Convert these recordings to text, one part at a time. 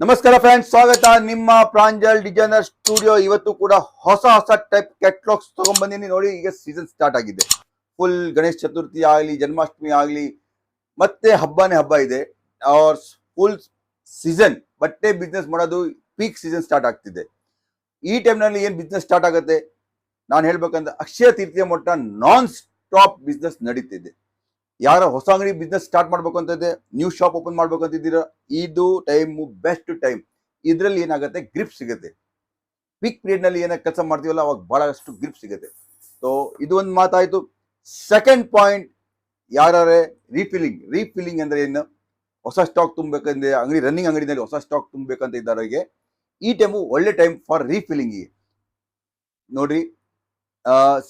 ನಮಸ್ಕಾರ ಫ್ರೆಂಡ್ಸ್, ಸ್ವಾಗತ ನಿಮ್ಮ ಪ್ರಾಂಜಲ್ ಡಿಸೈನರ್ ಸ್ಟುಡಿಯೋ. ಇವತ್ತು ಕೂಡ ಹೊಸ ಟೈಪ್ ಕ್ಯಾಟ್ಲಾಗ್ಸ್ ತಗೊಂಡ್ಬಂದಿನಿ. ನೋಡಿ, ಈಗ ಸೀಸನ್ ಸ್ಟಾರ್ಟ್ ಆಗಿದೆ. ಫುಲ್ ಗಣೇಶ ಚತುರ್ಥಿ ಆಗಲಿ, ಜನ್ಮಾಷ್ಟಮಿ ಆಗಲಿ, ಮತ್ತೆ ಹಬ್ಬನೇ ಹಬ್ಬ ಇದೆ. ಅವ್ರ ಫುಲ್ ಸೀಸನ್ ಬಟ್ಟೆ ಬಿಸ್ನೆಸ್ ಮಾಡೋದು ಪೀಕ್ ಸೀಸನ್ ಸ್ಟಾರ್ಟ್ ಆಗ್ತಿದೆ. ಈ ಟೈಮ್ನಲ್ಲಿ ಏನು ಬಿಸ್ನೆಸ್ ಸ್ಟಾರ್ಟ್ ಆಗುತ್ತೆ, ನಾನು ಹೇಳ್ಬೇಕಂದ್ರೆ ಅಕ್ಷಯ ತೀರ್ಥಿಯ ಮಟ್ಟ ನಾನ್ ಸ್ಟಾಪ್ ಬಿಸ್ನೆಸ್ ನಡೀತಿದೆ. ಯಾರ ಹೊಸ ಅಂಗಡಿ ಬಿಸ್ನೆಸ್ ಸ್ಟಾರ್ಟ್ ಮಾಡ್ಬೇಕು ಅಂತ ಇದೆ, ನ್ಯೂ ಶಾಪ್ ಓಪನ್ ಮಾಡ್ಬೇಕು ಅಂತಿದ್ದೀರಾ, ಇದು ಟೈಮ್ ಬೆಸ್ಟ್ ಟೈಮ್. ಇದರಲ್ಲಿ ಏನಾಗುತ್ತೆ, ಗ್ರಿಪ್ ಸಿಗುತ್ತೆ. ಪೀಕ್ ಪೀರಿಯಡ್ ನಲ್ಲಿ ಏನ ಕೆಲಸ ಮಾಡ್ತೀವಲ್ಲ, ಅವಾಗ ಬಹಳಷ್ಟು ಗ್ರಿಪ್ ಸಿಗುತ್ತೆ. ಸೊ ಇದು ಒಂದು ಮಾತಾಯ್ತು. ಸೆಕೆಂಡ್ ಪಾಯಿಂಟ್, ಯಾರೇ ರೀಫಿಲಿಂಗ್ ಅಂದ್ರೆ ಏನು, ಹೊಸ ಸ್ಟಾಕ್ ತುಂಬಬೇಕಂದ್ರೆ ಅಂಗಡಿ ರನ್ನಿಂಗ್ ಅಂಗಡಿನಲ್ಲಿ ಹೊಸ ಸ್ಟಾಕ್ ತುಂಬಬೇಕಂತ ಇದ್ದವರಿಗೆ ಈ ಟೈಮು ಒಳ್ಳೆ ಟೈಮ್ ಫಾರ್ ರೀಫಿಲಿಂಗ್. ನೋಡ್ರಿ,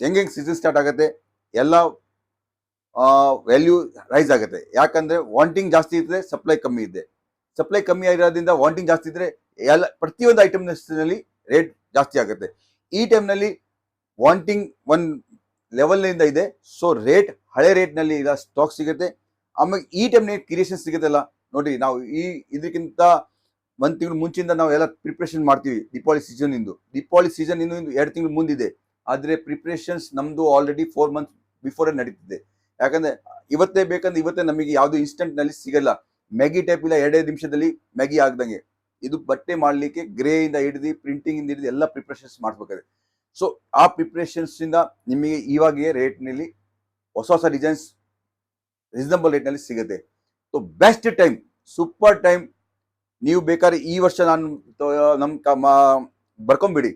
ಹೆಂಗೆ ಸೀಸನ್ ಸ್ಟಾರ್ಟ್ ಆಗುತ್ತೆ, ಎಲ್ಲ ವ್ಯಾಲ್ಯೂ ರೈಸ್ ಆಗುತ್ತೆ. ಯಾಕಂದ್ರೆ ವಾಂಟಿಂಗ್ ಜಾಸ್ತಿ ಇದ್ರೆ ಸಪ್ಲೈ ಕಮ್ಮಿ ಇದೆ. ಸಪ್ಲೈ ಕಮ್ಮಿ ಆಗಿರೋದ್ರಿಂದ ವಾಂಟಿಂಗ್ ಜಾಸ್ತಿ ಇದ್ರೆ ಎಲ್ಲ ಪ್ರತಿಯೊಂದು ಐಟಮ್ನಲ್ಲಿ ರೇಟ್ ಜಾಸ್ತಿ ಆಗುತ್ತೆ. ಈ ಟೈಮ್ನಲ್ಲಿ ವಾಂಟಿಂಗ್ ಒಂದು ಲೆವೆಲ್ನಿಂದ ಇದೆ, ಸೊ ರೇಟ್ ಹಳೆ ರೇಟ್ನಲ್ಲಿ ಈಗ ಸ್ಟಾಕ್ ಸಿಗುತ್ತೆ. ಆಮೇಲೆ ಈ ಟೈಮ್ನಲ್ಲಿ ಕ್ರಿಯೇಷನ್ ಸಿಗುತ್ತಲ್ಲ, ನೋಡಿ, ನಾವು ಇದಕ್ಕಿಂತ ಒಂದು ತಿಂಗಳು ಮುಂಚಿಂದ ನಾವು ಎಲ್ಲ ಪ್ರಿಪ್ರೇಷನ್ ಮಾಡ್ತೀವಿ. ದೀಪಾವಳಿ ಸೀಸನ್ ಇಂದು 2 ತಿಂಗಳು ಮುಂದಿದೆ. ಆದರೆ ಪ್ರಿಪ್ರೇಷನ್ಸ್ ನಮ್ದು ಆಲ್ರೆಡಿ 4 ಮಂತ್ಸ್ ಬಿಫೋರ್ ನಡೀತಿದೆ. ಯಾಕಂದ್ರೆ ಇವತ್ತೇ ಬೇಕಂದ್ರೆ ಇವತ್ತೇ ನಮಗೆ ಯಾವುದು ಇನ್ಸ್ಟೆಂಟ್ ನಲ್ಲಿ ಸಿಗಲ್ಲ. ಮ್ಯಾಗಿ ಟೈಪ್ ಇಲ್ಲ, 2 ನಿಮಿಷದಲ್ಲಿ ಮ್ಯಾಗಿ ಆಗ್ದಂಗೆ. ಇದು ಬಟ್ಟೆ ಮಾಡ್ಲಿಕ್ಕೆ ಗ್ರೇ ಇಂದ ಹಿಡಿದು ಪ್ರಿಂಟಿಂಗ್ ಇಂದ ಹಿಡಿದು ಎಲ್ಲ ಪ್ರಿಪ್ರೇಷನ್ಸ್ ಮಾಡ್ಬೇಕಾದ್ರೆ. ಸೊ ಆ ಪ್ರಿಪ್ರೇಷನ್ಸ್ ಇಂದ ನಿಮಗೆ ಇವಾಗ ರೇಟ್ ನಲ್ಲಿ ಹೊಸ ಡಿಸೈನ್ಸ್ ರೀಸನಬಲ್ ರೇಟ್ ನಲ್ಲಿ ಸಿಗುತ್ತೆ. So best time, super time. ನೀವು ಬೇಕಾದ್ರೆ ಈ ವರ್ಷ ನಾನು ಬರ್ಕೊಂಬಿಡಿ.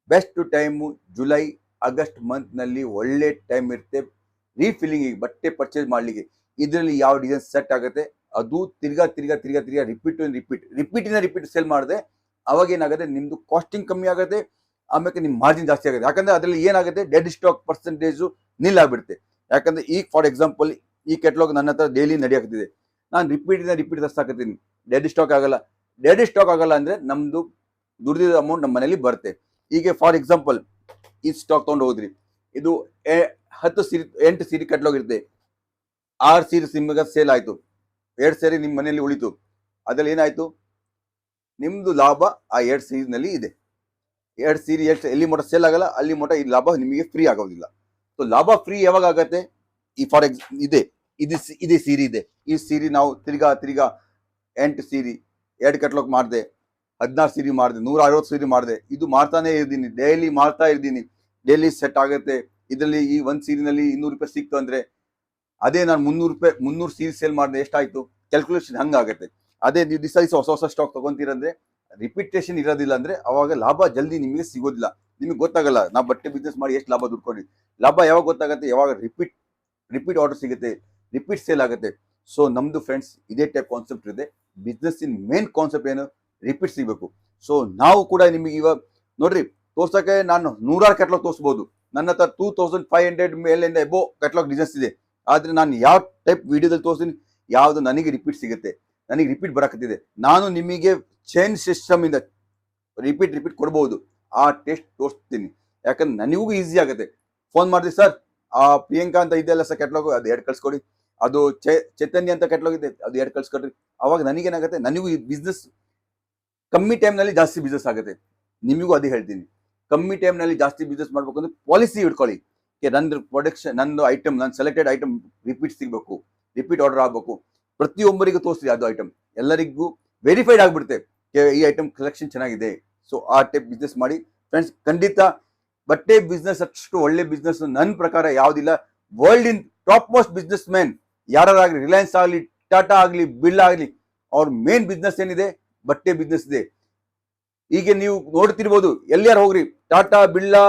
Best time July August month ನಲ್ಲಿ ಒಳ್ಳೆ ಟೈಮ್ ಇರುತ್ತೆ ರೀಫಿಲ್ಲಿಂಗ್, ಬಟ್ಟೆ ಪರ್ಚೇಸ್ ಮಾಡ್ಲಿಕ್ಕೆ. ಇದರಲ್ಲಿ ಯಾವ ಡಿಸೈನ್ ಸೆಟ್ ಆಗುತ್ತೆ ಅದು ತಿರ್ಗಾ ರಿಪೀಟ್ ಸೇಲ್ ಮಾಡಿದೆ. ಅವಾಗ ಏನಾಗುತ್ತೆ, ನಿಮ್ದು ಕಾಸ್ಟಿಂಗ್ ಕಮ್ಮಿ ಆಗುತ್ತೆ, ಆಮೇಲೆ ನಿಮ್ ಮಾರ್ಜಿನ್ ಜಾಸ್ತಿ ಆಗುತ್ತೆ. ಯಾಕಂದ್ರೆ ಅದರಲ್ಲಿ ಏನಾಗುತ್ತೆ, ಡೆಡ್ ಸ್ಟಾಕ್ ಪರ್ಸೆಂಟೇಜು ನಿಲ್ ಆಗ್ಬಿಡುತ್ತೆ. ಯಾಕಂದ್ರೆ ಈಗ ಫಾರ್ ಎಕ್ಸಾಂಪಲ್ ಈ ಕೆಟ್ಲಾಗ್ ನನ್ನ ಹತ್ರ ಡೈಲಿ ನಡೆಯಾಗ್ತಿದೆ. ನಾನು ರಿಪೀಟ್ ತರ್ಸಾಕತ್ತೀನಿ. ಡೆಡ್ ಸ್ಟಾಕ್ ಆಗಲ್ಲ ಅಂದ್ರೆ ನಮ್ದು ದುಡ್ದಿದ ಅಮೌಂಟ್ ನಮ್ಮ ಮನೇಲಿ ಬರುತ್ತೆ. ಈಗ ಫಾರ್ ಎಕ್ಸಾಂಪಲ್ ಈ ಸ್ಟಾಕ್ ತಗೊಂಡು ಹೋದ್ರಿ, ಇದು 8 ಸೀರೆ ಕೆಟ್ಲಾಗ್ ಇರುತ್ತೆ. 6 ಸೀರೆ ನಿಮಗೆ ಸೇಲ್ ಆಯ್ತು, 2 ಸೀರೆ ನಿಮ್ಮ ಮನೆಯಲ್ಲಿ ಉಳಿತು. ಅದ್ರಲ್ಲಿ ಏನಾಯ್ತು, ನಿಮ್ದು ಲಾಭ ಆ 2 ಸೀರೆನಲ್ಲಿ ಇದೆ. 2 ಸೀರೆ ಎಲ್ಲಿ ಮಟ್ಟ ಸೇಲ್ ಆಗಲ್ಲ, ಅಲ್ಲಿ ಮಟ್ಟ ಈ ಲಾಭ ನಿಮಗೆ ಫ್ರೀ ಆಗೋದಿಲ್ಲ. ಸೊ ಲಾಭ ಫ್ರೀ ಯಾವಾಗ ಆಗತ್ತೆ, ಈ ಫಾರ್ ಇದೇ ಸೀರೆ ಇದೆ. ಈ ಸೀರೆ ನಾವು ತಿರ್ಗಾ 8 ಸೀರೆ 2 ಕೆಟ್ಲಾಗ್ ಮಾಡಿದೆ, 16 ಸೀರೆ ಮಾಡಿದೆ, 160 ಸೀರೆ ಮಾಡಿದೆ. ಇದು ಮಾಡ್ತಾನೆ ಇರ್ತೀನಿ, ಡೈಲಿ ಮಾಡ್ತಾ ಇರ್ತೀನಿ. ಡೈಲಿ ಸೆಟ್ ಆಗುತ್ತೆ. ಇದರಲ್ಲಿ ಈ 1 ಸೀರಿನಲ್ಲಿ 200 ರೂಪಾಯಿ ಸಿಕ್ತು ಅಂದ್ರೆ, ಅದೇ ನಾನು 300 ಸೀರೆ ಸೇಲ್ ಮಾಡಿದೆ, ಎಷ್ಟಾಯ್ತು ಕ್ಯಾಲ್ಕುಲೇಷನ್ ಹಂಗಾಗುತ್ತೆ. ಅದೇ ನೀವು ದಿವಸ ಹೊಸ ಸ್ಟಾಕ್ ತಗೊಂತೀರಂದ್ರೆ ರಿಪಿಟೇಷನ್ ಇರೋದಿಲ್ಲ ಅಂದ್ರೆ ಅವಾಗ ಲಾಭ ಜಲ್ದಿ ನಿಮಗೆ ಸಿಗೋದಿಲ್ಲ. ನಿಮಗೆ ಗೊತ್ತಾಗಲ್ಲ, ನಾವು ಬಟ್ಟೆ ಬಿಸ್ನೆಸ್ ಮಾಡಿ ಎಷ್ಟು ಲಾಭ ದುಡ್ಕೊಂಡ್ರಿ. ಲಾಭ ಯಾವಾಗ ಗೊತ್ತಾಗುತ್ತೆ, ಯಾವಾಗ ರಿಪೀಟ್ ಆರ್ಡರ್ ಸಿಗುತ್ತೆ, ರಿಪೀಟ್ ಸೇಲ್ ಆಗುತ್ತೆ. ಸೊ ನಮ್ದು ಫ್ರೆಂಡ್ಸ್ ಇದೇ ಟೈಪ್ ಕಾನ್ಸೆಪ್ಟ್ ಇದೆ. ಬಿಸ್ನೆಸ್ ಇನ್ ಮೇನ್ ಕಾನ್ಸೆಪ್ಟ್ ಏನು, ರಿಪೀಟ್ ಸಿಗಬೇಕು. ಸೊ ನಾವು ಕೂಡ ನಿಮಗೆ ಇವಾಗ ನೋಡ್ರಿ, ತೋರ್ಸಕ್ಕೆ ನಾನು 100 ಕೆಟ್ಲಾಗ್ ತೋರಿಸಬಹುದು. ನನ್ನ ಹತ್ರ 2500 ಮೇಲಿಂದ ಎಬೋ ಕೆಟ್ಲಾಗ್ ಡಿಸೈನ್ಸ್ ಇದೆ. ಆದ್ರೆ ನಾನು ಯಾವ ಟೈಪ್ ವಿಡಿಯೋದಲ್ಲಿ ತೋರಿಸ್ತೀನಿ, ಯಾವ್ದು ನನಗೆ ರಿಪೀಟ್ ಸಿಗುತ್ತೆ, ನನಗೆ ರಿಪೀಟ್ ಬರಕತ್ತಿದೆ, ನಾನು ನಿಮಗೆ ಚೈನ್ ಸಿಸ್ಟಮ್ ಇಂದ ರಿಪೀಟ್ ಕೊಡ್ಬೋದು. ಆ ಟೆಸ್ಟ್ ತೋರಿಸ್ತೀನಿ. ಯಾಕಂದ್ರೆ ನನಗೂ ಈಸಿ ಆಗುತ್ತೆ. ಫೋನ್ ಮಾಡಿದೆ, ಸರ್ ಆ ಪ್ರಿಯಾಂಕಾ ಅಂತ ಇದೆಯಲ್ಲ ಸರ್ ಕೆಟ್ಲಾಗ್, ಅದು 2 ಕಳ್ಸ್ಕೊಡಿ. ಅದು ಚೈತನ್ಯ ಅಂತ ಕೆಟ್ಲಾಗ್ ಇದೆ, ಅದು 2 ಕಳ್ಸ್ಕೊಡ್ರಿ. ಅವಾಗ ನನಗೇನಾಗುತ್ತೆ, ನನಗೂ ಈ ಬಿಸ್ನೆಸ್ ಕಮ್ಮಿ ಟೈಮ್ನಲ್ಲಿ ಜಾಸ್ತಿ ಬಿಸ್ನೆಸ್ ಆಗುತ್ತೆ. ನಿಮಗೂ ಅದೇ ಹೇಳ್ತೀನಿ, ಕಮ್ಮಿ ಟೈಮ್ನಲ್ಲಿ ಜಾಸ್ತಿ ಬಿಸ್ನೆಸ್ ಮಾಡ್ಬೇಕು ಅಂದ್ರೆ ಪಾಲಿಸಿ ಇಟ್ಕೊಳ್ಳಿ. ನನ್ನ ಪ್ರೊಡಕ್ಷನ್, ನಂದು ಐಟಮ್, ನನ್ನ ಸೆಲೆಕ್ಟೆಡ್ ಐಟಮ್ ರಿಪೀಟ್ ಸಿಗಬೇಕು, ರಿಪೀಟ್ ಆರ್ಡರ್ ಆಗಬೇಕು. ಪ್ರತಿಯೊಬ್ಬರಿಗೂ ತೋರಿಸ್ರಿ ಅದು ಐಟಮ್, ಎಲ್ಲರಿಗೂ ವೆರಿಫೈಡ್ ಆಗ್ಬಿಡುತ್ತೆ ಈ ಐಟಮ್ ಕಲೆಕ್ಷನ್ ಚೆನ್ನಾಗಿದೆ. ಸೊ ಆ ಟೈಪ್ ಬಿಸ್ನೆಸ್ ಮಾಡಿ ಫ್ರೆಂಡ್ಸ್. ಖಂಡಿತ ಬಟ್ಟೆ ಬಿಸ್ನೆಸ್ ಅಷ್ಟು ಒಳ್ಳೆ ಬಿಸ್ನೆಸ್ ನನ್ನ ಪ್ರಕಾರ ಯಾವುದಿಲ್ಲ. World in top most business man ಯಾರಾಗಲಿ, ರಿಲಯನ್ಸ್ ಆಗಲಿ, ಟಾಟಾ ಆಗಲಿ, ಬಿರ್ಲಾ ಆಗಲಿ, ಅವ್ರ ಮೇನ್ ಬಿಸ್ನೆಸ್ ಏನಿದೆ, ಬಟ್ಟೆ ಬಿಸ್ನೆಸ್ ಇದೆ. ಈಗ ನೀವು ನೋಡ್ತಿರ್ಬೋದು, ಎಲ್ಲಾರು ಹೋಗ್ರಿ, ಟಾಟಾ, ಬಿರ್ಲಾ,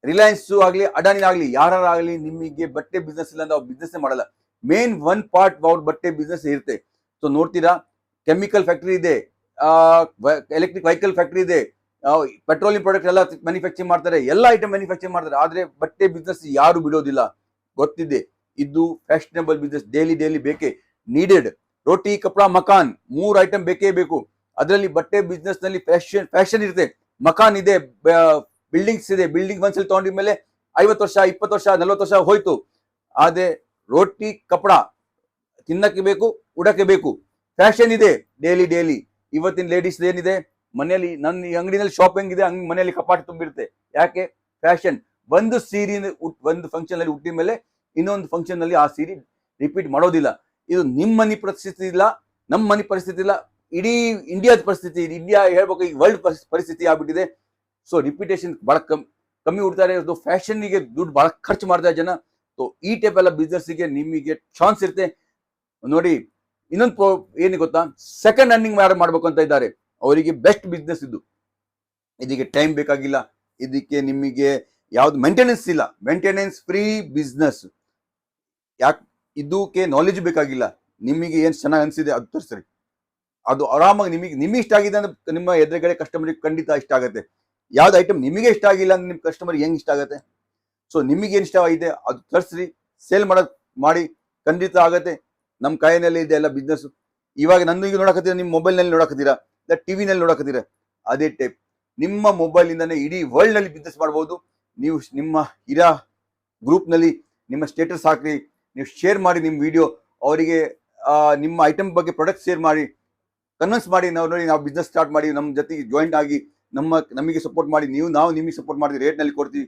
ರಿಲಯನ್ಸ್ ಆಗ್ಲಿ, ಅಡಾನಿ ಆಗ್ಲಿ, ಯಾರಾಗಲಿ, ನಿಮಗೆ ಬಟ್ಟೆ ಬಿಸ್ನೆಸ್ ಇಲ್ಲ ಅಂದ್ರೆ ಅವ್ರು ಬಿಸ್ನೆಸ್ ಮಾಡಲ್ಲ. ಮೇನ್ 1 ಪಾರ್ಟ್ ಅವ್ರ ಬಟ್ಟೆ ಬಿಸ್ನೆಸ್ ಇರುತ್ತೆ. ಸೊ ನೋಡ್ತೀರಾ, ಕೆಮಿಕಲ್ ಫ್ಯಾಕ್ಟರಿ ಇದೆ, ಎಲೆಕ್ಟ್ರಿಕ್ ವೆಹಿಕಲ್ ಫ್ಯಾಕ್ಟರಿ ಇದೆ, ಪೆಟ್ರೋಲಿಯಂ ಪ್ರಾಡಕ್ಟ್ ಎಲ್ಲ ಮ್ಯಾನುಫ್ಯಾಕ್ಚರಿಂಗ್ ಮಾಡ್ತಾರೆ, ಎಲ್ಲ ಐಟಮ್ ಮ್ಯಾನುಫ್ಯಾಕ್ಚರಿಂಗ್ ಮಾಡ್ತಾರೆ. ಆದ್ರೆ ಬಟ್ಟೆ ಬಿಸ್ನೆಸ್ ಯಾರು ಬಿಡೋದಿಲ್ಲ, ಗೊತ್ತಿದೆ. ಇದು ಫ್ಯಾಷನಬಲ್ ಬಿಸ್ನೆಸ್, ಡೈಲಿ ಬೇಕೇ ನೀಡೆಡ್. ರೋಟಿ, ಕಪಡಾ, ಮಕಾನ್ 3 ಐಟಮ್ ಬೇಕೇ ಬೇಕು. ಅದರಲ್ಲಿ ಬಟ್ಟೆ ಬಿಸ್ನೆಸ್ ನಲ್ಲಿ ಫ್ಯಾಷನ್ ಇರುತ್ತೆ, ಮಕಾನ್ ಇದೆ, ಬಿಲ್ಡಿಂಗ್ಸ್ ಇದೆ. ಬಿಲ್ಡಿಂಗ್ ಒಂದ್ಸಲ ತಗೊಂಡಿದ ಮೇಲೆ 50 ವರ್ಷ, 20 ವರ್ಷ, 40 ವರ್ಷ ಹೋಯ್ತು. ಆದ್ರೆ ರೋಟಿ, ಕಪಡಾ ತಿನ್ನಕ್ಕೆ ಬೇಕು, ಉಡಕ್ಕೆ ಬೇಕು, ಫ್ಯಾಷನ್ ಇದೆ ಡೈಲಿ. ಇವತ್ತಿನ ಲೇಡೀಸ್ ಏನಿದೆ, ಮನೆಯಲ್ಲಿ ನನ್ನ ಈ ಅಂಗಡಿನಲ್ಲಿ ಶಾಪಿಂಗ್ ಇದೆ, ಮನೆಯಲ್ಲಿ ಕಪಾಟ ತುಂಬಿರುತ್ತೆ. ಯಾಕೆ? ಫ್ಯಾಷನ್. ಒಂದು ಸೀರೆ ಒಂದು ಫಂಕ್ಷನ್ ಅಲ್ಲಿ ಹುಟ್ಟಿದ ಮೇಲೆ ಇನ್ನೊಂದು ಫಂಕ್ಷನ್ ನಲ್ಲಿ ಆ ಸೀರೆ ರಿಪೀಟ್ ಮಾಡೋದಿಲ್ಲ. ಇದು ನಿಮ್ಮ ಮನೆ ಪರಿಸ್ಥಿತಿ ಇಲ್ಲ, ನಮ್ಮ ಮನೆ ಪರಿಸ್ಥಿತಿ ಇಲ್ಲ, ಇಡೀ ಇಂಡಿಯಾದ ಪರಿಸ್ಥಿತಿ, ಇಂಡಿಯಾ ಹೇಳ್ಬೇಕು ಈಗ ವರ್ಲ್ಡ್ ಪರಿಸ್ಥಿತಿ ಆಗ್ಬಿಟ್ಟಿದೆ. ಸೊ ರಿಪಿಟೇಷನ್ ಬಹಳ ಕಮ್ಮಿ ಹುಡ್ತಾರೆ. ಫ್ಯಾಷನ್ಗೆ ದುಡ್ಡು ಬಹಳ ಖರ್ಚು ಮಾಡ್ತಾರೆ ಜನ. ಸೊ ಈ ಟೈಪ್ ಎಲ್ಲ ಬಿಸ್ನೆಸ್ಗೆ ನಿಮಗೆ ಚಾನ್ಸ್ ಇರುತ್ತೆ ನೋಡಿ. ಇನ್ನೊಂದು ಏನು ಗೊತ್ತಾ, ಸೆಕೆಂಡ್ ಅರ್ನಿಂಗ್ ಮಾಡ್ಬೇಕು ಅಂತ ಇದ್ದಾರೆ, ಅವರಿಗೆ ಬೆಸ್ಟ್ ಬಿಸ್ನೆಸ್ ಇದು. ಇದಕ್ಕೆ ಟೈಮ್ ಬೇಕಾಗಿಲ್ಲ, ಇದಕ್ಕೆ ನಿಮಗೆ ಯಾವ್ದು ಮೇಂಟೆನೆನ್ಸ್ ಇಲ್ಲ, ಮೇಂಟೆನೆನ್ಸ್ ಫ್ರೀ ಬಿಸ್ನೆಸ್. ಯಾಕೆ? ಇದಕ್ಕೆ ನಾಲೆಜ್ ಬೇಕಾಗಿಲ್ಲ. ನಿಮಗೆ ಏನ್ ಚೆನ್ನಾಗಿ ಅನ್ಸಿದೆ ಅದು ತೋರಿಸ್ರಿ, ಅದು ಆರಾಮಾಗಿ ನಿಮಗೆ ಇಷ್ಟ ಆಗಿದೆ ಅಂದ್ರೆ ನಿಮ್ಮ ಎದುರುಗಡೆ ಕಸ್ಟಮರ್ಗೆ ಖಂಡಿತ ಇಷ್ಟ ಆಗುತ್ತೆ. ಯಾವ್ದು ಐಟಮ್ ನಿಮಗೆ ಇಷ್ಟ ಆಗಿಲ್ಲ ಅಂದ್ರೆ ನಿಮ್ ಕಸ್ಟಮರ್ ಹೆಂಗ್ ಇಷ್ಟ ಆಗುತ್ತೆ? ಸೊ ನಿಮಗೆ ಏನ್ ಇಷ್ಟ ಆಗಿದೆ ಅದು ತರಿಸ್ರಿ, ಸೇಲ್ ಮಾಡಿ ಖಂಡಿತ ಆಗತ್ತೆ. ನಮ್ಮ ಕೈಯಲ್ಲಿ ಇದೆ ಎಲ್ಲ ಬಿಸ್ನೆಸ್. ಇವಾಗ ನಂದು ಈಗ ನೋಡಕತ್ತೀರಾ, ನಿಮ್ಮ ಮೊಬೈಲ್ ನಲ್ಲಿ ನೋಡಕತ್ತೀರಾ, ಇಲ್ಲ ಟಿವಿ ನಲ್ಲಿ ನೋಡಕತ್ತೀರಾ, ಅದೇ ಟೈಪ್ ನಿಮ್ಮ ಮೊಬೈಲ್ ಇಂದಾನೆ ಇಡೀ ವರ್ಲ್ಡ್ ನಲ್ಲಿ ಬಿಸ್ನೆಸ್ ಮಾಡಬಹುದು. ನೀವು ನಿಮ್ಮ ಇರಾ ಗ್ರೂಪ್ ನಲ್ಲಿ ನಿಮ್ಮ ಸ್ಟೇಟಸ್ ಹಾಕ್ರಿ, ನೀವು ಶೇರ್ ಮಾಡಿ ನಿಮ್ಮ ವಿಡಿಯೋ, ಅವರಿಗೆ ನಿಮ್ಮ ಐಟಮ್ ಬಗ್ಗೆ ಪ್ರಾಡಕ್ಟ್ ಶೇರ್ ಮಾಡಿ, ಕನ್ವಿನ್ಸ್ ಮಾಡಿ, ನಾವು ಬಿಸ್ನೆಸ್ ಸ್ಟಾರ್ಟ್ ಮಾಡಿ, ನಮ್ಮ ಜೊತೆಗೆ ಜಾಯಿಂಟ್ ಆಗಿ ನಮಗೆ ಸಪೋರ್ಟ್ ಮಾಡಿ. ನಾವು ನಿಮಗೆ ಸಪೋರ್ಟ್ ಮಾಡಿದ್ವಿ, ರೇಟ್ ನಲ್ಲಿ ಕೊಡ್ತೀವಿ.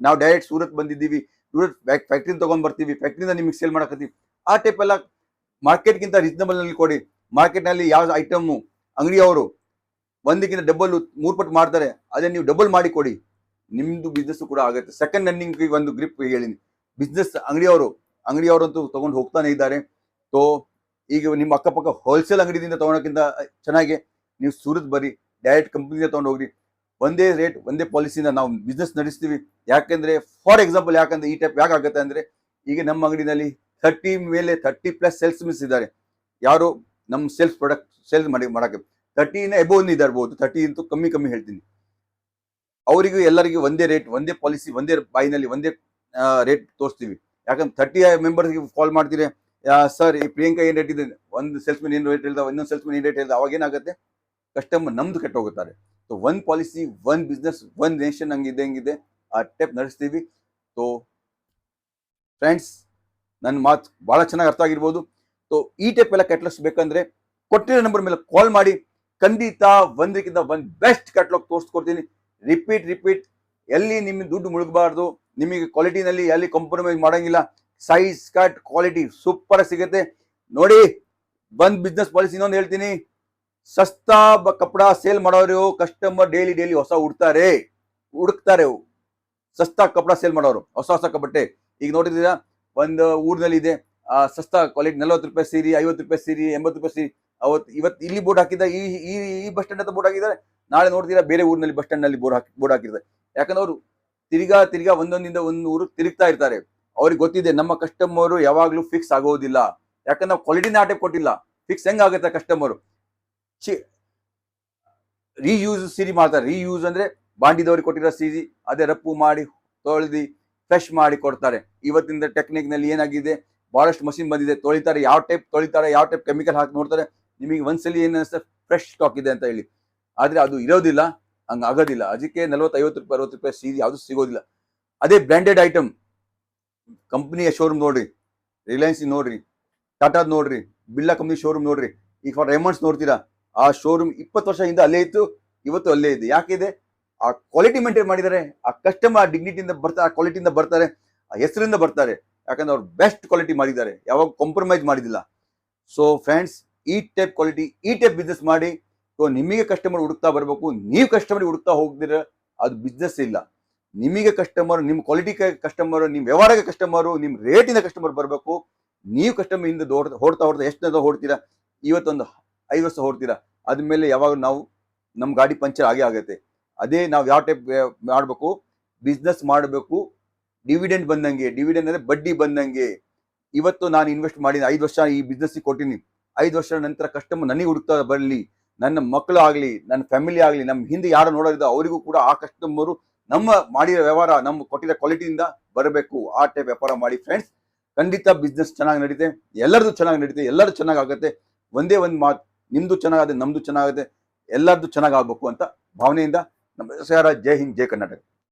ನಾವು ಡೈರೆಕ್ಟ್ ಸೂರತ್ ಬಂದಿದ್ದೀವಿ, ಸೂರತ್ ಫ್ಯಾಕ್ಟ್ರಿ ತಗೊಂಡ್ ಬರ್ತೀವಿ, ಫ್ಯಾಕ್ಟ್ರಿಯಿಂದ ನಿಮಗೆ ಸೇಲ್ ಮಾಡಕತ್ತೀವಿ. ಆ ಟೈಪ್ ಎಲ್ಲ ಮಾರ್ಕೆಟ್ಗಿಂತ ರೀಸನಬಲ್ ನಲ್ಲಿ ಕೊಡಿ. ಮಾರ್ಕೆಟ್ ನಲ್ಲಿ ಯಾವ ಐಟಮ್ ಅಂಗಡಿಯವರು ಒಂದಕ್ಕಿಂತ ಡಬಲ್ 3 ಪಟ್ಟು ಮಾಡ್ತಾರೆ, ಅದೇ ನೀವು ಡಬಲ್ ಮಾಡಿ ಕೊಡಿ, ನಿಮ್ದು ಬಿಸ್ನೆಸ್ ಕೂಡ ಆಗುತ್ತೆ. ಸೆಕೆಂಡ್ ರನ್ನಿಂಗ್ ಒಂದು ಗ್ರಿಪ್ ಹೇಳಿನಿ, ಬಿಸ್ನೆಸ್ ಅಂಗಡಿಯವರಂತೂ ತಗೊಂಡು ಹೋಗ್ತಾನೆ ಇದ್ದಾರೆ. ಸೊ ಈಗ ನಿಮ್ಮ ಅಕ್ಕಪಕ್ಕ ಹೋಲ್ಸೇಲ್ ಅಂಗಡಿಯಿಂದ ತಗೊಳಕ್ಕಿಂತ ಚೆನ್ನಾಗಿ ನೀವು ಸೂರತ್ ಬರ್ರಿ, ಡೈರೆಕ್ಟ್ ಕಂಪ್ನಿಯಿಂದ ತಗೊಂಡು ಹೋಗ್ರಿ. ಒಂದೇ ರೇಟ್ ಒಂದೇ ಪಾಲಿಸಿಯಿಂದ ನಾವು ಬಿಸ್ನೆಸ್ ನಡೆಸ್ತೀವಿ. ಯಾಕೆಂದ್ರೆ ಫಾರ್ ಎಕ್ಸಾಂಪಲ್, ಯಾಕಂದ್ರೆ ಈ ಟೈಪ್ ಯಾಕೆ ಆಗುತ್ತೆ ಅಂದ್ರೆ, ಈಗ ನಮ್ಮ ಅಂಗಡಿನಲ್ಲಿ 30+ ಸೇಲ್ಸ್ ಮಿಸ್ ಇದ್ದಾರೆ. ಯಾರು ನಮ್ಮ ಪ್ರಾಡಕ್ಟ್ ಸೇಲ್ ಮಾಡಕ್ಕೆ 30 ಎಬೋನ್ ಇದಾರ್ಬೋದು, 30 ಅಂತೂ ಕಮ್ಮಿ ಹೇಳ್ತೀನಿ. ಅವರಿಗೂ ಎಲ್ಲರಿಗೂ ಒಂದೇ ರೇಟ್, ಒಂದೇ ಪಾಲಿಸಿ, ಒಂದೇ ಬಾಯಿನಲ್ಲಿ ಒಂದೇ ರೇಟ್ ತೋರಿಸ್ತೀವಿ. ಯಾಕಂದ್ರೆ 30 ಮೆಂಬರ್ಸ್ಗೆ ಕಾಲ್ ಮಾಡ್ತೀರಿ, ಸರ್ ಈ ಪ್ರಿಯಾಂಕಾ ಏನ್ ರೇಟ್ ಇದೆ, ಒಂದು ಸೇಲ್ಸ್ಮನ್ ಏನ್ ರೇಟ್ ಹೇಳ್ದ, ಇನ್ನೊಂದು ಸೇಲ್ಸ್ಮನ್ ಏನ್ ರೇಟ್ ಹೇಳ್ದ, ಅವಾಗ ಏನಾಗುತ್ತೆ, ಕಸ್ಟಮರ್ ನಮ್ದು ಕೆಟ್ಟ ಹೋಗುತ್ತಾರೆ. ಸೊ ಒಂದ್ ಪಾಲಿಸಿ, ಒಂದ್ ಬಿಸ್ನೆಸ್, ಒಂದ್ ನೇಷನ್ ಹೆಂಗಿದೆ ಆ ಟೈಪ್ ನಡೆಸ್ತೀವಿ. ಸೊ ಫ್ರೆಂಡ್ಸ್, ನನ್ನ ಮಾತು ಬಹಳ ಚೆನ್ನಾಗಿ ಅರ್ಥ ಆಗಿರ್ಬೋದು. ಸೊ ಈ ಟೈಪ್ ಎಲ್ಲ ಕ್ಯಾಟ್ಲಾಗ್ಸ್ ಬೇಕಂದ್ರೆ ಕೊಟ್ಟಿರೋ ನಂಬರ್ ಮೇಲೆ ಕಾಲ್ ಮಾಡಿ, ಖಂಡಿತ ಒಂದಕ್ಕಿಂತ ಒಂದ್ ಬೆಸ್ಟ್ ಕ್ಯಾಟ್ಲಾಗ್ ತೋರಿಸ್ಕೊಡ್ತೀನಿ. ರಿಪೀಟ್ ಎಲ್ಲಿ ನಿಮ್ಗೆ ದುಡ್ಡು ಮುಳುಗಬಾರ್ದು, ನಿಮಗೆ ಕ್ವಾಲಿಟಿನಲ್ಲಿ ಎಲ್ಲಿ ಕಾಂಪ್ರಮೈಸ್ ಮಾಡಂಗಿಲ್ಲ. ಸೈಜ್ ಕಟ್ ಕ್ವಾಲಿಟಿ ಸೂಪರ್ ಸಿಗುತ್ತೆ ನೋಡಿ. ಬಂದ್ ಬಿಸ್ನೆಸ್ ಪಾಲಿಸಿ ಇನ್ನೊಂದು ಹೇಳ್ತೀನಿ, ಸಸ್ತಾ ಕಪಡ ಸೇಲ್ ಮಾಡೋರು ಕಸ್ಟಮರ್ ಡೈಲಿ ಹೊಸ ಹುಡುಕ್ತಾರೆ. ಸಸ್ತಾ ಕಪಡ ಸೇಲ್ ಮಾಡೋರು ಹೊಸ ಬಟ್ಟೆ. ಈಗ ನೋಡಿದ್ದೀರಾ, ಒಂದು ಊರಿನಲ್ಲಿ ಇದೆ ಸಸ್ತಾ ಕ್ವಾಲಿಟಿ, 40 ರೂಪಾಯಿ ಸೀರೆ, 50 ರೂಪಾಯಿ ಸೀರೆ, 80 ರೂಪಾಯಿ ಸೀರೆ. ಇವತ್ತು ಇಲ್ಲಿ ಬೋರ್ಡ್ ಹಾಕಿದ, ಈ ಬಸ್ ಸ್ಟ್ಯಾಂಡ್ ಅಂತ ಬೋರ್ಡ್ ಹಾಕಿದ್ದಾರೆ. ನಾಳೆ ನೋಡ್ತೀರಾ ಬೇರೆ ಊರಿನಲ್ಲಿ ಬಸ್ ಸ್ಟ್ಯಾಂಡ್ ನಲ್ಲಿ ಬೋರ್ಡ್ ಹಾಕಿದ್ದಾರೆ. ಯಾಕಂದ್ರೆ ಅವರು ತಿರ್ಗಾ ಒಂದೊಂದಿಂದ ಒಂದು ಊರು ತಿರುಗ್ತಾ ಇರ್ತಾರೆ. ಅವ್ರಿಗೆ ಗೊತ್ತಿದೆ ನಮ್ಮ ಕಸ್ಟಮರ್ ಯಾವಾಗ್ಲೂ ಫಿಕ್ಸ್ ಆಗೋದಿಲ್ಲ. ಯಾಕಂದ್ರೆ ನಾವು ಕ್ವಾಲಿಟಿನ ಆ ಟೈಪ್ ಕೊಟ್ಟಿಲ್ಲ. Fix ಹೆಂಗಾಗುತ್ತೆ customer? ರೀಯೂಸ್ ಸೀರೆ ಮಾಡ್ತಾರೆ. ರೀಯೂಸ್ ಅಂದ್ರೆ ಬಾಂಡಿದವ್ರಿಗೆ ಕೊಟ್ಟಿರೋ ಸೀರೆ ಅದೇ ರಪ್ಪು ಮಾಡಿ ತೊಳೆದಿ ಫ್ರೆಶ್ ಮಾಡಿ ಕೊಡ್ತಾರೆ. ಇವತ್ತಿನ ಟೆಕ್ನಿಕ್ ನಲ್ಲಿ ಏನಾಗಿದೆ, ಬಹಳಷ್ಟು ಮಷಿನ್ ಬಂದಿದೆ, ತೊಳಿತಾರೆ, ಯಾವ ಟೈಪ್ ಕೆಮಿಕಲ್ ಹಾಕಿ ನೋಡ್ತಾರೆ. ನಿಮಗೆ ಒಂದ್ಸಲಿ ಏನ್ ಅನ್ಸುತ್ತೆ, ಫ್ರೆಶ್ ಸ್ಟಾಕ್ ಇದೆ ಅಂತ ಹೇಳಿ, ಆದ್ರೆ ಅದು ಇರೋದಿಲ್ಲ, ಹಂಗ ಆಗೋದಿಲ್ಲ. ಅದಕ್ಕೆ 40, 50 ರೂಪಾಯಿ, 60 ರೂಪಾಯಿ ಸೀರೆ ಯಾವ್ದು ಸಿಗೋದಿಲ್ಲ. ಅದೇ ಬ್ರ್ಯಾಂಡೆಡ್ ಐಟಮ್ ಕಂಪನಿಯ ಶೋರೂಮ್ ನೋಡ್ರಿ, ರಿಲಯನ್ಸ್ ನೋಡ್ರಿ, ಟಾಟಾದ್ ನೋಡ್ರಿ, ಬಿರ್ಲಾ ಕಂಪ್ನಿ ಶೋರೂಮ್ ನೋಡ್ರಿ, ಈಗ ಫಾರ್ ರೇಮಂಡ್ಸ್ ನೋಡ್ತೀರಾ, ಆ ಶೋರೂಮ್ 20 ವರ್ಷದಿಂದ ಅಲ್ಲೇ ಇತ್ತು, ಇವತ್ತು ಅಲ್ಲೇ ಇದೆ. ಯಾಕಿದೆ? ಆ ಕ್ವಾಲಿಟಿ ಮೇಂಟೈನ್ ಮಾಡಿದ್ದಾರೆ. ಆ ಕಸ್ಟಮರ್ ಡಿಗ್ನಿಟಿಯಿಂದ ಬರ್ತಾರೆ, ಆ ಕ್ವಾಲಿಟಿಯಿಂದ ಬರ್ತಾರೆ, ಆ ಹೆಸರಿಂದ ಬರ್ತಾರೆ. ಯಾಕಂದ್ರೆ ಅವ್ರು ಬೆಸ್ಟ್ ಕ್ವಾಲಿಟಿ ಮಾಡಿದ್ದಾರೆ, ಯಾವಾಗ ಕಾಂಪ್ರಮೈಸ್ ಮಾಡಿದಿಲ್ಲ. ಸೊ ಫ್ರೆಂಡ್ಸ್, ಈ ಟೈಪ್ ಕ್ವಾಲಿಟಿ, ಈ ಟೈಪ್ ಬಿಸ್ನೆಸ್ ಮಾಡಿ. ಸೊ ನಿಮಗೆ ಕಸ್ಟಮರ್ ಹುಡುಕ್ತಾ ಬರಬೇಕು. ನೀವು ಕಸ್ಟಮರ್ ಹುಡುಕ್ತಾ ಹೋಗ್ದಿರ ಅದು ಬಿಸ್ನೆಸ್ ಇಲ್ಲ. ನಿಮಗೆ ಕಸ್ಟಮರ್, ನಿಮ್ಮ ಕ್ವಾಲಿಟಿ ಕಸ್ಟಮರ್, ನಿಮ್ಮ ವ್ಯವಹಾರಕ್ಕೆ ಕಸ್ಟಮರು, ನಿಮ್ಮ ರೇಟಿನ ಕಸ್ಟಮರ್ ಬರಬೇಕು. ನೀವು ಕಸ್ಟಮರ್ ಇಂದ ಹೊಡ್ತಾ ಎಷ್ಟು ಹೊಡ್ತೀರಾ? ಇವತ್ತೊಂದು 5 ವರ್ಷ ಹೊಡ್ತೀರಾ, ಅದ್ಮೇಲೆ ಯಾವಾಗ ನಮ್ಮ ಗಾಡಿ ಪಂಚರ್ ಆಗತ್ತೆ. ಅದೇ ನಾವು ಯಾವ ಟೈಪ್ ಮಾಡಬೇಕು, ಬಿಸ್ನೆಸ್ ಮಾಡಬೇಕು. ಡಿವಿಡೆಂಡ್ ಬಂದಂಗೆ, ಡಿವಿಡೆಂಡ್ ಅಂದ್ರೆ ಬಡ್ಡಿ ಬಂದಂಗೆ. ಇವತ್ತು ನಾನು ಇನ್ವೆಸ್ಟ್ ಮಾಡಿ 5 ವರ್ಷ ಈ ಬಿಸ್ನೆಸ್ ಕೊಟ್ಟಿನಿ, 5 ವರ್ಷ ನಂತರ ಕಸ್ಟಮರ್ ನನಗೆ ಹುಡುಕ್ತಾ ಬರಲಿ, ನನ್ನ ಮಕ್ಕಳು ಆಗ್ಲಿ, ನನ್ನ ಫ್ಯಾಮಿಲಿ ಆಗ್ಲಿ, ನಮ್ಮ ಹಿಂದೆ ಯಾರು ನೋಡೋದಿದ್ದ ಅವರಿಗೂ ಕೂಡ ಆ ಕಸ್ಟಮರು ನಮ್ಮ ಮಾಡಿರೋ ವ್ಯವಹಾರ, ನಮ್ಮ ಕೊಟ್ಟಿರೋ ಕ್ವಾಲಿಟಿಯಿಂದ ಬರಬೇಕು. ಆ ಟೈಪ್ ವ್ಯಾಪಾರ ಮಾಡಿ ಫ್ರೆಂಡ್ಸ್, ಖಂಡಿತ ಬಿಸ್ನೆಸ್ ಚೆನ್ನಾಗಿ ನಡೀತೆ, ಎಲ್ಲರದು ಚೆನ್ನಾಗಿ ನಡೀತೆ, ಎಲ್ಲರೂ ಚೆನ್ನಾಗಾಗತ್ತೆ. ಒಂದೇ ಒಂದು ಮಾತು, ನಿಮ್ದು ಚೆನ್ನಾಗತ್ತೆ, ನಮ್ದು ಚೆನ್ನಾಗತ್ತೆ, ಎಲ್ಲರದು ಚೆನ್ನಾಗಾಗಬೇಕು ಅಂತ ಭಾವನೆಯಿಂದ ನಮ್ಮ ಜೈ ಹಿಂದ್, ಜೈ ಕರ್ನಾಟಕ.